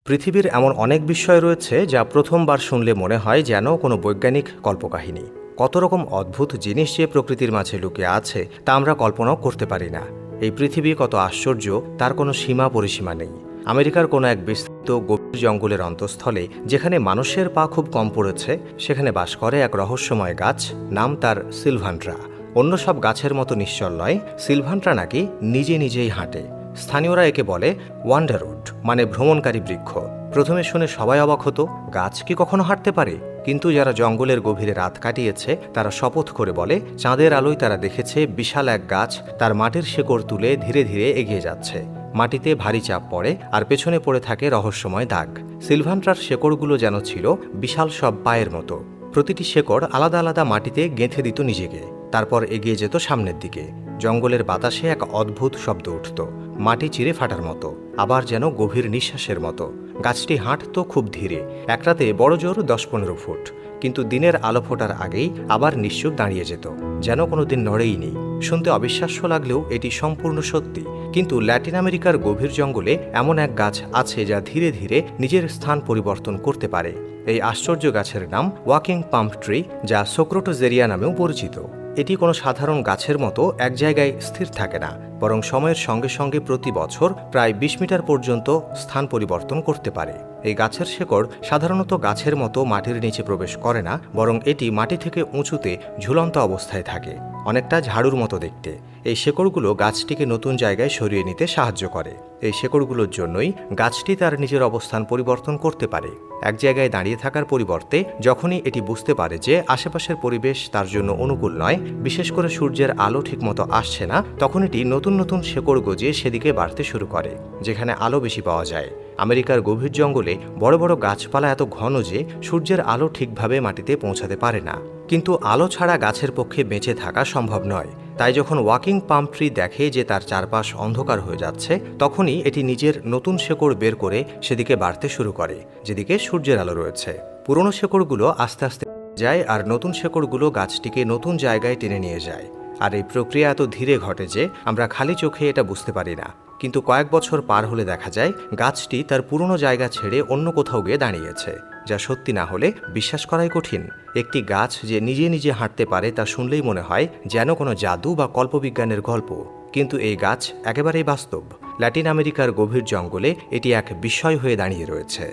পৃথিবীর এমন অনেক বিষয় রয়েছে যা প্রথমবার শুনলে মনে হয় যেন কোনো বৈজ্ঞানিক কল্পকাহিনী। কত রকম অদ্ভুত জিনিস যে প্রকৃতির মাঝে লুকিয়ে আছে তা আমরা কল্পনাও করতে পারি না। এই পৃথিবী কত আশ্চর্য, তার কোনো সীমা পরিসীমা নেই। আমেরিকার কোনো এক বিস্তৃত গভীর জঙ্গলের অন্তঃস্থলে, যেখানে মানুষের পা খুব কম পড়েছে, সেখানে বাস করে এক রহস্যময় গাছ, নাম তার সিলভান্ট্রা। অন্য সব গাছের মতো নিশ্চল নয়, সিলভান্ট্রা নাকি নিজে নিজেই হাঁটে। স্থানীয়রা একে বলে ওয়ান্ডারউড, মানে ভ্রমণকারী বৃক্ষ। প্রথমে শুনে সবাই অবাক হতো, গাছ কি কখনো হাঁটতে পারে? কিন্তু যারা জঙ্গলের গভীরে রাত কাটিয়েছে তারা শপথ করে বলে, চাঁদের আলোয় তারা দেখেছে বিশাল এক গাছ তার মাটির শেকড় তুলে ধীরে ধীরে এগিয়ে যাচ্ছে। মাটিতে ভারী চাপ পড়ে আর পেছনে পড়ে থাকে রহস্যময় দাগ। সিলভান্ট্রার শেকড়গুলো যেন ছিল বিশাল সব পায়ের মতো। প্রতিটি শেকড় আলাদা আলাদা মাটিতে গেঁথে দিত নিজেকে, তারপর এগিয়ে যেত সামনের দিকে। জঙ্গলের বাতাসে এক অদ্ভুত শব্দ উঠত, মাটি চিরে ফাটার মতো, আবার যেন গভীর নিঃশ্বাসের মতো। গাছটি হাঁটত খুব ধীরে, এক রাতে বড় জোর 10-15 ফুট, কিন্তু দিনের আলো ফোটার আগেই আবার নিশ্চুপ দাঁড়িয়ে যেত, যেন কোনোদিন নড়েইনি। শুনতে অবিশ্বাস্য লাগলেও এটি সম্পূর্ণ সত্যি। কিন্তু ল্যাটিন আমেরিকার গভীর জঙ্গলে এমন এক গাছ আছে যা ধীরে ধীরে নিজের স্থান পরিবর্তন করতে পারে। এই আশ্চর্য গাছের নাম ওয়াকিং পাম ট্রি, যা সোক্রোটোজেরিয়া নামেও পরিচিত। এটি কোনো সাধারণ গাছের মতো এক জায়গায় স্থির থাকে না, বরং সময়ের সঙ্গে সঙ্গে প্রতি বছর প্রায় 20 মিটার পর্যন্ত স্থান পরিবর্তন করতে পারে। এই গাছের শেকড় সাধারণত গাছের মতো মাটির নিচে প্রবেশ করে না, বরং এটি মাটি থেকে উঁচুতে ঝুলন্ত অবস্থায় থাকে, অনেকটা ঝাড়ুর মতো দেখতে। এই শেকড়গুলো গাছটিকে নতুন জায়গায় সরিয়ে নিতে সাহায্য করে। এই শেকড়গুলোর জন্যই গাছটি তার নিজের অবস্থান পরিবর্তন করতে পারে। এক জায়গায় দাঁড়িয়ে থাকার পরিবর্তে যখনই এটি বুঝতে পারে যে আশেপাশের পরিবেশ তার জন্য অনুকূল নয়, বিশেষ করে সূর্যের আলো ঠিকমতো আসছে না, তখন এটি নতুন নতুন শেকড় গজিয়ে সেদিকে বাড়তে শুরু করে, যেখানে আলো বেশি পাওয়া যায়। আমেরিকার গভীর জঙ্গলে বড় বড় গাছপালা এত ঘন যে সূর্যের আলো ঠিকভাবে মাটিতে পৌঁছাতে পারে না। কিন্তু আলো ছাড়া গাছের পক্ষে বেঁচে থাকা সম্ভব নয়। তাই যখন ওয়াকিং পাম ট্রি দেখে যে তার চারপাশ অন্ধকার হয়ে যাচ্ছে, তখনই এটি নিজের নতুন শেকড় বের করে সেদিকে বাড়তে শুরু করে, যেদিকে সূর্যের আলো রয়েছে। পুরনো শেকড়গুলো আস্তে আস্তে যায় আর নতুন শেকড়গুলো গাছটিকে নতুন জায়গায় টেনে নিয়ে যায়। আর এই প্রক্রিয়া এত ধীরে ঘটে যে আমরা খালি চোখে এটা বুঝতে পারি না। কিন্তু কয়েক বছর পার হলে দেখা যায় গাছটি তার পুরনো জায়গা ছেড়ে অন্য কোথাও গিয়ে দাঁড়িয়েছে, যা সত্যি না হলে বিশ্বাস করাই কঠিন। একটি গাছ যে নিজে নিজে হাঁটতে পারে তা শুনলেই মনে হয় যেন কোনো জাদু বা কল্পবিজ্ঞানের গল্প। কিন্তু এই গাছ একেবারেই বাস্তব। ল্যাটিন আমেরিকার গভীর জঙ্গলে এটি এক বিস্ময় হয়ে দাঁড়িয়ে রয়েছে।